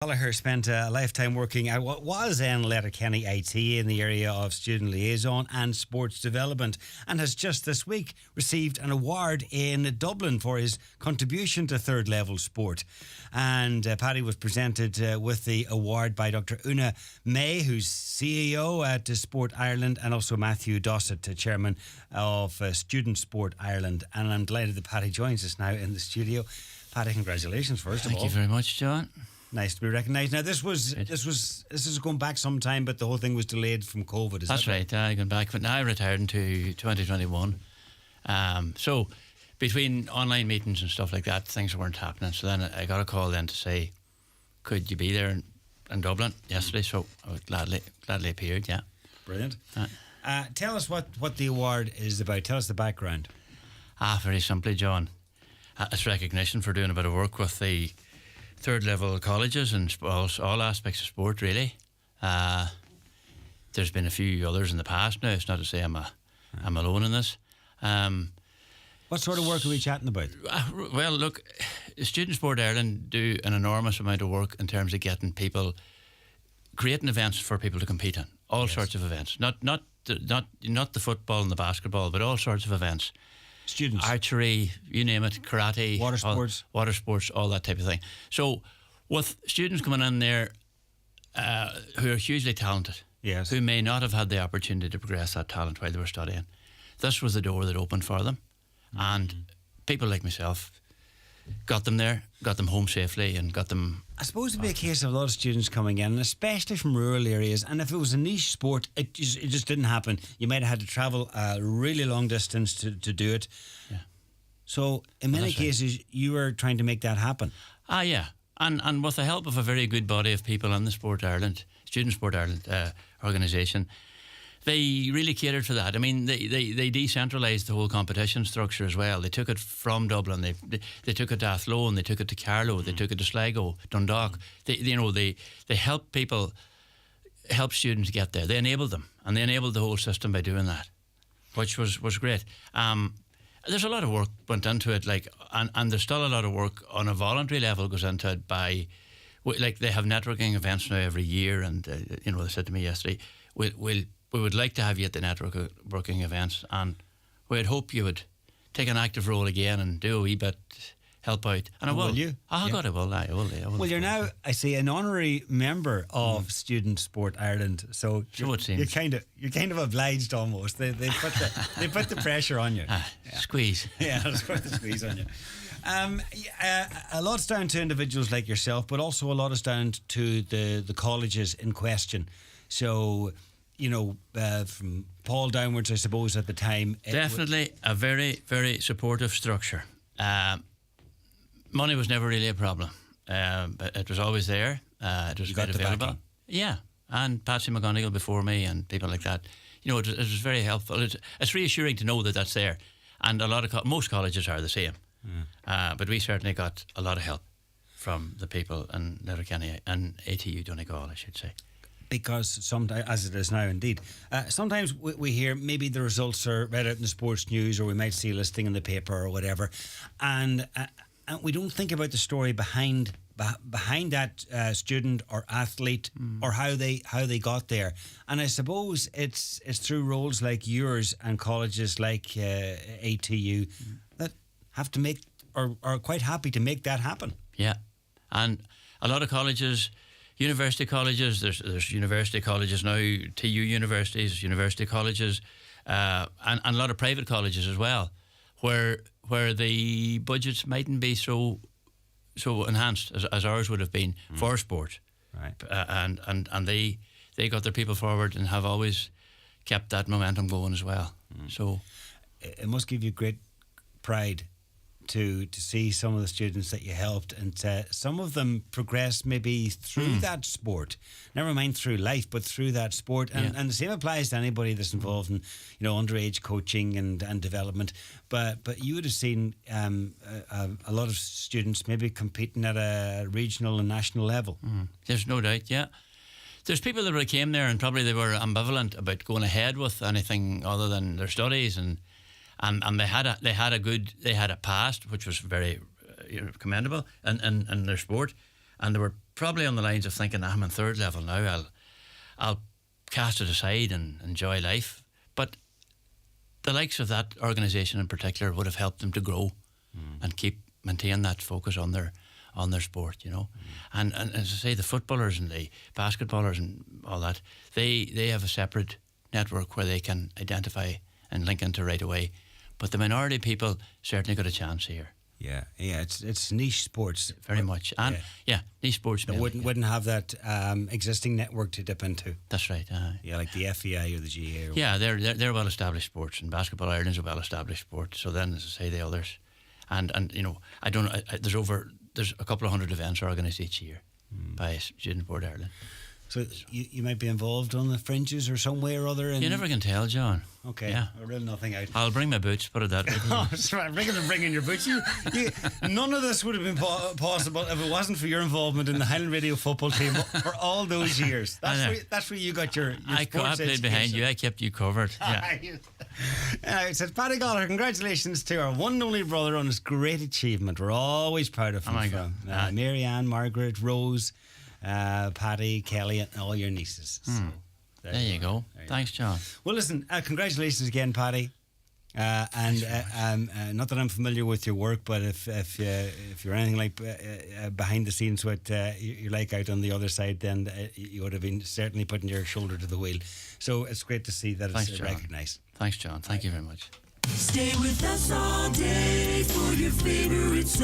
Gallagher spent a lifetime working at what was then Letterkenny IT in the area of student liaison and sports development, and has just this week received an award in Dublin for his contribution to third level sport. And Paddy was presented with the award by Dr. Una May, who's CEO at Sport Ireland, and also Matthew Dossett, chairman of Student Sport Ireland. And I'm delighted that Paddy joins us now in the studio. Paddy, congratulations first of all. Thank you very much, John. Nice to be recognised. Now, this is going back some time, but the whole thing was delayed from COVID. That's right. I gone back, but now I retired into 2021. So between online meetings and stuff like that, things weren't happening. So then I got a call then to say, could you be there in Dublin yesterday? So I was gladly appeared. Yeah, brilliant. Tell us what the award is about. Tell us the background. Very simply, John, it's recognition for doing a bit of work with the third level colleges and all aspects of sport, really. There's been a few others in the past now. It's not to say I'm alone in this. What sort of work are we chatting about? Well, look, Student Sport Ireland do an enormous amount of work in terms of creating events for people to compete in. All sorts of events, not the football and the basketball, but all sorts of events. Students, archery, you name it, karate, water sports, all that type of thing. So with students coming in there who are hugely talented, who may not have had the opportunity to progress that talent while they were studying, this was the door that opened for them. And people like myself got them there, got them home safely, and got them. I suppose it'd be a case of a lot of students coming in, and especially from rural areas. And if it was a niche sport, it just didn't happen. You might have had to travel a really long distance to do it. Yeah. So in many cases, you were trying to make that happen. Yeah. And with the help of a very good body of people in the Student Sport Ireland organisation, they really catered for that. I mean, they decentralised the whole competition structure as well. They took it from Dublin. They took it to Athlone. They took it to Carlow. They took it to Sligo, Dundalk. They help students get there. They enabled them, and they enabled the whole system by doing that, which was great. There's a lot of work went into it, and there's still a lot of work on a voluntary level goes into it they have networking events now every year, and they said to me yesterday, we would like to have you at the networking events, and we'd hope you would take an active role again and do a wee bit, help out. And I will. Will you? God, I will. Well, you're now, I see, an honorary member of Student Sport Ireland. So it seems. you're kind of obliged almost. They put the pressure on you. Squeeze. Yeah, let's put the squeeze on you. A lot's down to individuals like yourself, but also a lot is down to the colleges in question. So, from Paul downwards, I suppose, at the time. Definitely a very, very supportive structure. Money was never really a problem. But it was always there. It was quite available. Backing. Yeah, and Patsy McGonigal before me and people like that. It was very helpful. It's reassuring to know that that's there. And most colleges are the same. But we certainly got a lot of help from the people in Letterkenny and ATU Donegal, I should say. Because sometimes, as it is now indeed, sometimes we hear maybe the results are read out in the sports news, or we might see a listing in the paper or whatever, and we don't think about the story behind that student or athlete or how they got there. And I suppose it's through roles like yours and colleges like ATU that have to make or are quite happy to make that happen. Yeah, and a lot of colleges. University colleges, there's university colleges now, TU universities, university colleges, and a lot of private colleges as well, where the budgets mightn't be so enhanced as ours would have been for sport, right? And they got their people forward and have always kept that momentum going as well. So it must give you great pride to see some of the students that you helped, and some of them progress maybe through that sport, never mind through life, but through that sport. And the same applies to anybody that's involved in underage coaching and development. But you would have seen a lot of students maybe competing at a regional and national level. There's no doubt. Yeah, there's people that came there and probably they were ambivalent about going ahead with anything other than their studies, and they had a past which was very commendable in their sport, and they were probably on the lines of thinking, I'm in third level now, I'll cast it aside and enjoy life. But the likes of that organisation in particular would have helped them to grow and maintain that focus on their sport, you know. And as I say, the footballers and the basketballers and all that, they have a separate network where they can identify and link into right away. But the minority people certainly got a chance here. Yeah, it's niche sports. Very much. And niche sports. They wouldn't have that existing network to dip into. That's right. Yeah, like the FEI or the GA. Yeah, they're well established sports, and Basketball Ireland's a well established sport. So then, as I say, the others, and you know, there's a couple of hundred events organised each year by Student Sport Ireland. So you might be involved on the fringes or some way or other. You never can tell, John. Okay. Yeah. I rule nothing out. I'll bring my boots, put it that way. Oh, sorry, bringing your boots. None of this would have been possible if it wasn't for your involvement in the Highland Radio football team for all those years. That's where you got your I played behind you. I kept you covered. Yeah. It says, Paddy Gallagher, congratulations to our one and only brother on his great achievement. We're always proud of him. Oh my God. Mary Ann, Margaret, Rose, Paddy, Kelly, and all your nieces. So, there you go. Thanks, John. Well, listen, congratulations again, Paddy. And not that I'm familiar with your work, but if you're anything like behind the scenes what you like out on the other side, then you would have been certainly putting your shoulder to the wheel. So it's great to see that it's recognised. Thanks, John. Thank you very much. Stay with us all day for your favorite song.